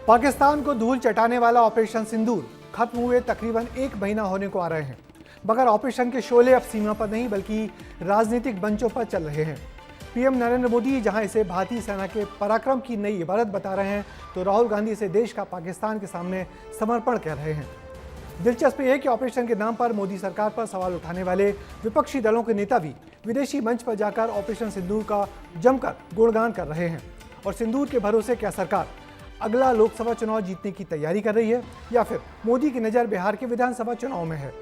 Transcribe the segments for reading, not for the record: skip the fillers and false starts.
पाकिस्तान को धूल चटाने वाला ऑपरेशन सिंदूर खत्म हुए तकरीबन 1 महीना होने को आ रहे हैं, मगर ऑपरेशन के शोले अब सीमा पर नहीं बल्कि राजनीतिक मंचों पर चल रहे हैं। पीएम नरेंद्र मोदी जहां इसे भारतीय सेना के पराक्रम की नई इबारत बता रहे हैं, तो राहुल गांधी इसे देश का पाकिस्तान के सामने समर्पण कह रहे हैं। दिलचस्प यह है कि ऑपरेशन के नाम पर मोदी सरकार पर सवाल उठाने वाले विपक्षी दलों के नेता भी विदेशी मंच पर जाकर ऑपरेशन सिंदूर का जमकर गुणगान कर रहे हैं। और सिंदूर के भरोसे क्या सरकार अगला लोकसभा चुनाव जीतने की तैयारी कर रही है, या फिर मोदी की नज़र बिहार के विधानसभा चुनाव में है?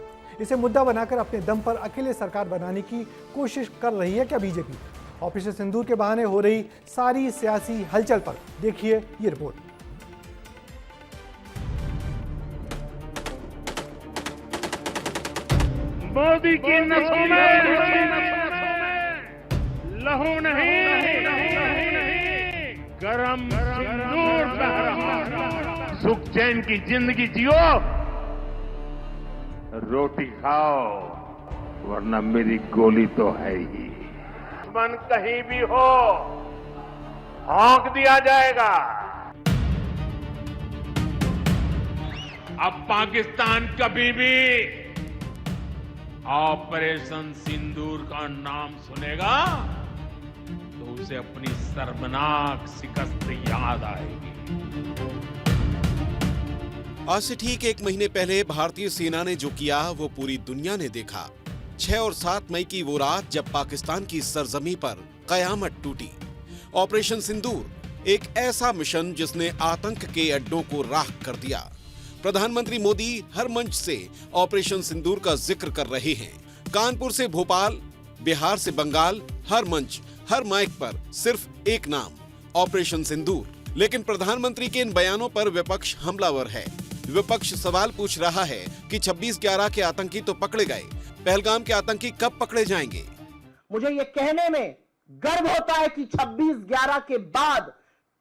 इसे मुद्दा बनाकर अपने दम पर अकेले सरकार बनाने की कोशिश कर रही है क्या बीजेपी? ऑपरेशन सिंदूर के बहाने हो रही सारी सियासी हलचल पर देखिए ये रिपोर्ट। मोदी की नसों में लहू नहीं, गरम सिंदूर बह रहा। सुख चैन की जिंदगी जियो, रोटी खाओ, वरना मेरी गोली तो है ही। दुश्मन कहीं भी हो, भौंक दिया जाएगा। अब पाकिस्तान कभी भी ऑपरेशन सिंदूर का नाम सुनेगा तो उसे अपनी शर्मनाक शिकस्त याद आएगी। आज से ठीक 1 महीने पहले भारतीय सेना ने जो किया वो पूरी दुनिया ने देखा। 6 और 7 मई की वो रात जब पाकिस्तान की सरजमी पर कयामत टूटी। ऑपरेशन सिंदूर एक ऐसा मिशन जिसने आतंक के अड्डों को राख कर दिया। प्रधानमंत्री मोदी हर मंच से ऑपरेशन सिंदूर का जिक्र कर रहे हैं। कानपुर से भोपाल, बिहार से बंगाल, हर मंच, हर माइक पर सिर्फ एक नाम, ऑपरेशन सिंदूर। लेकिन प्रधानमंत्री के इन बयानों पर विपक्ष हमलावर है। विपक्ष सवाल पूछ रहा है कि 26/11 के आतंकी तो पकड़े गए, पहलगाम के आतंकी कब पकड़े जाएंगे? मुझे ये कहने में गर्व होता है कि 26/11 के बाद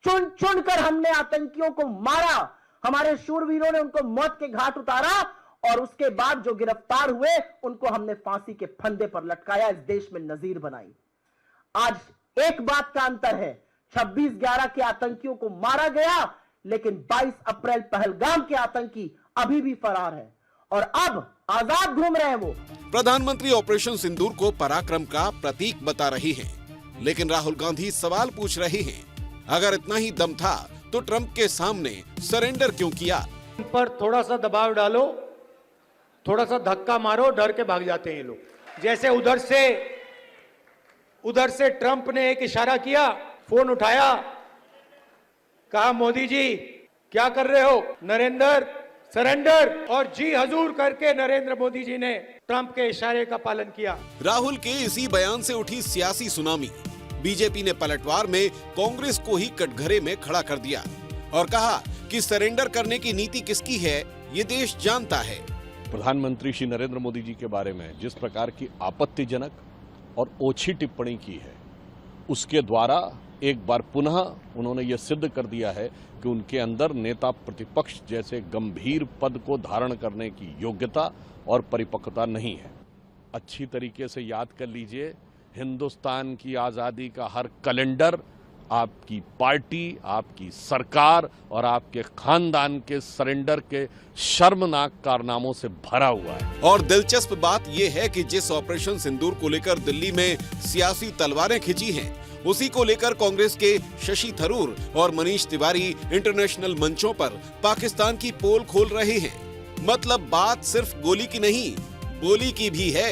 चुन चुन कर हमने आतंकियों को मारा, हमारे शूरवीरों ने उनको मौत के घाट उतारा और उसके बाद जो गिरफ्तार हुए उनको हमने फांसी के फंदे पर लटकाया, इस देश में नजीर बनाई। आज एक बात का अंतर है, 26/11 के आतंकियों को मारा गया, लेकिन 22 अप्रैल पहलगाम के आतंकी अभी भी फरार है और अब आजाद घूम रहे हैं वो। प्रधानमंत्री ऑपरेशन सिंदूर को पराक्रम का प्रतीक बता रही हैं, लेकिन राहुल गांधी सवाल पूछ रहे हैं, अगर इतना ही दम था तो ट्रंप के सामने सरेंडर क्यों किया? पर थोड़ा सा दबाव डालो, थोड़ा सा धक्का मारो, डर के भाग जाते हैं ये लोग। जैसे उधर से ट्रंप ने एक इशारा किया, फोन उठाया, कहा मोदी जी क्या कर रहे हो? नरेंद्र सरेंडर, और जी हजूर करके नरेंद्र मोदी जी ने ट्रंप के इशारे का पालन किया। राहुल के इसी बयान से उठी सियासी सुनामी। बीजेपी ने पलटवार में कांग्रेस को ही कटघरे में खड़ा कर दिया और कहा कि सरेंडर करने की नीति किसकी है ये देश जानता है। प्रधानमंत्री श्री नरेंद्र मोदी जी के बारे में जिस प्रकार की आपत्तिजनक और ओछी टिप्पणी की है, उसके द्वारा एक बार पुनः उन्होंने ये सिद्ध कर दिया है कि उनके अंदर नेता प्रतिपक्ष जैसे गंभीर पद को धारण करने की योग्यता और परिपक्वता नहीं है। अच्छी तरीके से याद कर लीजिए, हिंदुस्तान की आज़ादी का हर कैलेंडर आपकी पार्टी, आपकी सरकार और आपके खानदान के सरेंडर के शर्मनाक कारनामों से भरा हुआ है। और दिलचस्प बात यह है कि जिस ऑपरेशन सिंदूर को लेकर दिल्ली में सियासी तलवारें खिंची हैं, उसी को लेकर कांग्रेस के शशि थरूर और मनीष तिवारी इंटरनेशनल मंचों पर पाकिस्तान की पोल खोल रहे हैं। मतलब बात सिर्फ गोली की नहीं, बोली की भी है।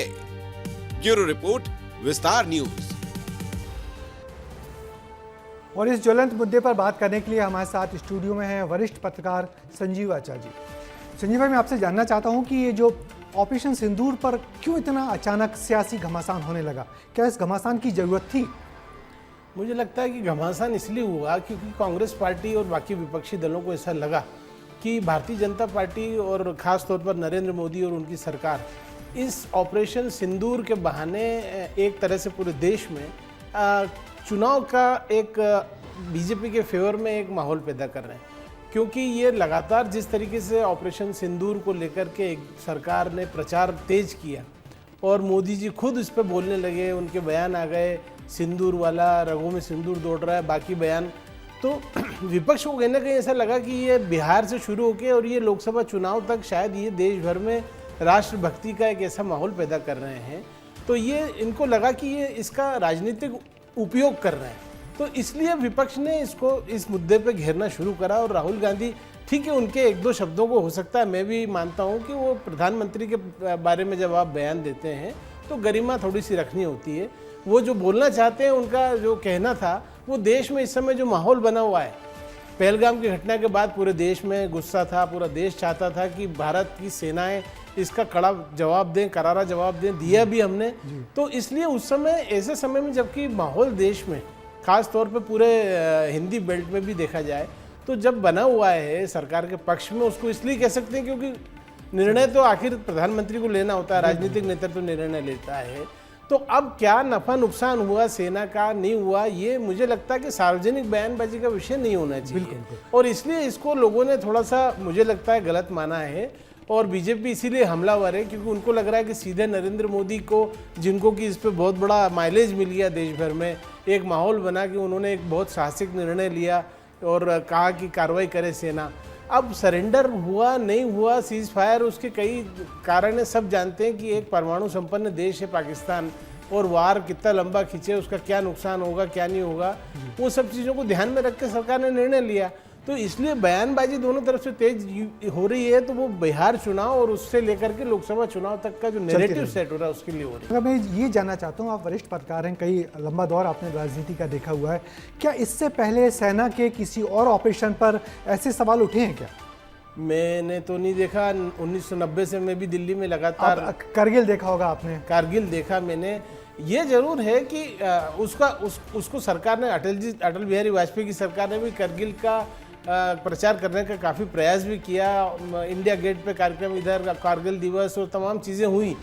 ब्यूरो रिपोर्ट, विस्तार न्यूज। और इस ज्वलंत मुद्दे पर बात करने के लिए हमारे साथ स्टूडियो में हैं वरिष्ठ पत्रकार संजीव आचार्य जी। संजीव भाई, मैं आपसे जानना चाहता हूं कि ये जो ऑपरेशन सिंदूर पर क्यों इतना अचानक सियासी घमासान होने लगा? क्या इस घमासान की जरूरत थी? मुझे लगता है कि घमासान इसलिए हुआ क्योंकि कांग्रेस पार्टी और बाकी विपक्षी दलों को ऐसा लगा कि भारतीय जनता पार्टी और ख़ास तौर पर नरेंद्र मोदी और उनकी सरकार इस ऑपरेशन सिंदूर के बहाने एक तरह से पूरे देश में चुनाव का एक बीजेपी के फेवर में एक माहौल पैदा कर रहे हैं। क्योंकि ये लगातार जिस तरीके से ऑपरेशन सिंदूर को लेकर के एक सरकार ने प्रचार तेज किया और मोदी जी खुद इस पर बोलने लगे, उनके बयान आ गए, सिंदूर वाला, रगों में सिंदूर दौड़ रहा है, बाकी बयान तो विपक्ष को कहीं ना कहीं ऐसा लगा कि ये बिहार से शुरू होकर और ये लोकसभा चुनाव तक शायद ये देश भर में राष्ट्रभक्ति का एक ऐसा माहौल पैदा कर रहे हैं, तो ये इनको लगा कि ये इसका राजनीतिक उपयोग कर रहे हैं। तो इसलिए विपक्ष ने इसको इस मुद्दे पे घेरना शुरू करा। और राहुल गांधी, ठीक है, उनके एक दो शब्दों को हो सकता है, मैं भी मानता हूँ कि वो प्रधानमंत्री के बारे में जब आप बयान देते हैं तो गरिमा थोड़ी सी रखनी होती है। वो जो बोलना चाहते हैं, उनका जो कहना था, वो देश में इस समय जो माहौल बना हुआ है, पहलगाम की घटना के बाद पूरे देश में गुस्सा था, पूरा देश चाहता था कि भारत की सेनाएं इसका कड़ा जवाब दें, करारा जवाब दें, दिया भी हमने। तो इसलिए उस समय, ऐसे समय में जबकि माहौल देश में, खास तौर पे पूरे हिंदी बेल्ट में भी देखा जाए, तो जब बना हुआ है सरकार के पक्ष में, उसको इसलिए कह सकते हैं क्योंकि निर्णय तो आखिर प्रधानमंत्री को लेना होता है, राजनीतिक नेतृत्व तो निर्णय लेता है। तो अब क्या नफा नुकसान हुआ सेना का, नहीं हुआ, ये मुझे लगता है कि सार्वजनिक बयानबाजी का विषय नहीं होना चाहिए। और इसलिए इसको लोगों ने थोड़ा सा, मुझे लगता है, गलत माना है। और बीजेपी इसीलिए हमलावर है क्योंकि उनको लग रहा है कि सीधे नरेंद्र मोदी को, जिनको कि इस पे बहुत बड़ा माइलेज मिल गया देश भर में, एक माहौल बना कि उन्होंने एक बहुत साहसिक निर्णय लिया और कहा कि कार्रवाई करे सेना। अब सरेंडर हुआ नहीं हुआ, सीज फायर, उसके कई कारण है, सब जानते हैं कि एक परमाणु संपन्न देश है पाकिस्तान, और वार कितना लंबा खींचे, उसका क्या नुकसान होगा, क्या नहीं होगा, वो सब चीज़ों को ध्यान में रख के सरकार ने निर्णय लिया। तो इसलिए बयानबाजी दोनों तरफ से तेज हो रही है। तो वो बिहार चुनाव और उससे लेकर के लोकसभा चुनाव तक का जो नैरेटिव सेट हो रहा है, उसके लिए हो रही है। अगर मैं ये जानना चाहता हूँ, आप वरिष्ठ पत्रकार हैं, कई लंबा दौर आपने राजनीति का देखा हुआ है, क्या इससे पहले सेना के किसी और ऑपरेशन पर ऐसे सवाल उठे हैं क्या? मैंने तो नहीं देखा। 1990 से मैं भी दिल्ली में लगातार, कारगिल देखा होगा आपने? कारगिल देखा मैंने। ये जरूर है कि उसको सरकार ने, अटल बिहारी वाजपेयी की सरकार ने भी कारगिल का प्रचार करने का काफ़ी प्रयास भी किया। इंडिया गेट पे कार्यक्रम, इधर कारगिल दिवस और तमाम चीज़ें हुई,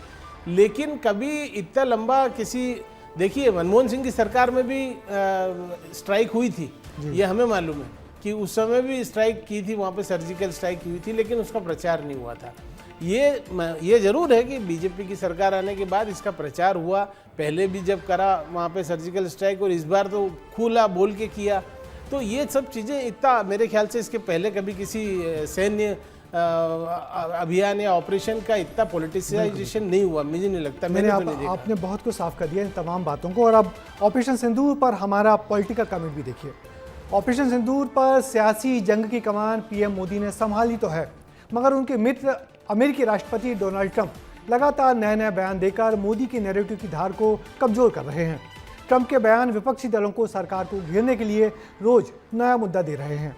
लेकिन कभी इतना लंबा किसी, देखिए मनमोहन सिंह की सरकार में भी स्ट्राइक हुई थी, ये हमें मालूम है कि उस समय भी स्ट्राइक की थी, वहाँ पे सर्जिकल स्ट्राइक हुई थी, लेकिन उसका प्रचार नहीं हुआ था। ये जरूर है कि बीजेपी की सरकार आने के बाद इसका प्रचार हुआ। पहले भी जब करा वहाँ पे सर्जिकल स्ट्राइक, और इस बार तो खुला बोल के किया। तो ये सब चीज़ें इतना, मेरे ख्याल से इसके पहले कभी किसी सैन्य अभियान या ऑपरेशन का इतना पॉलिटिसाइजेशन नहीं हुआ, मुझे नहीं लगता। मैंने तो नहीं देखा। आपने बहुत कुछ साफ कर दिया इन तमाम बातों को। और अब ऑपरेशन सिंदूर पर हमारा पॉलिटिकल कमेंट भी देखिए। ऑपरेशन सिंदूर पर सियासी जंग की कमान पीएम मोदी ने संभाली तो है, मगर उनके मित्र अमेरिकी राष्ट्रपति डोनाल्ड ट्रंप लगातार नए नए बयान देकर मोदी के नैरेटिव की धार को कमजोर कर रहे हैं। ट्रंप के बयान विपक्षी दलों को सरकार को घेरने के लिए रोज नया मुद्दा दे रहे हैं।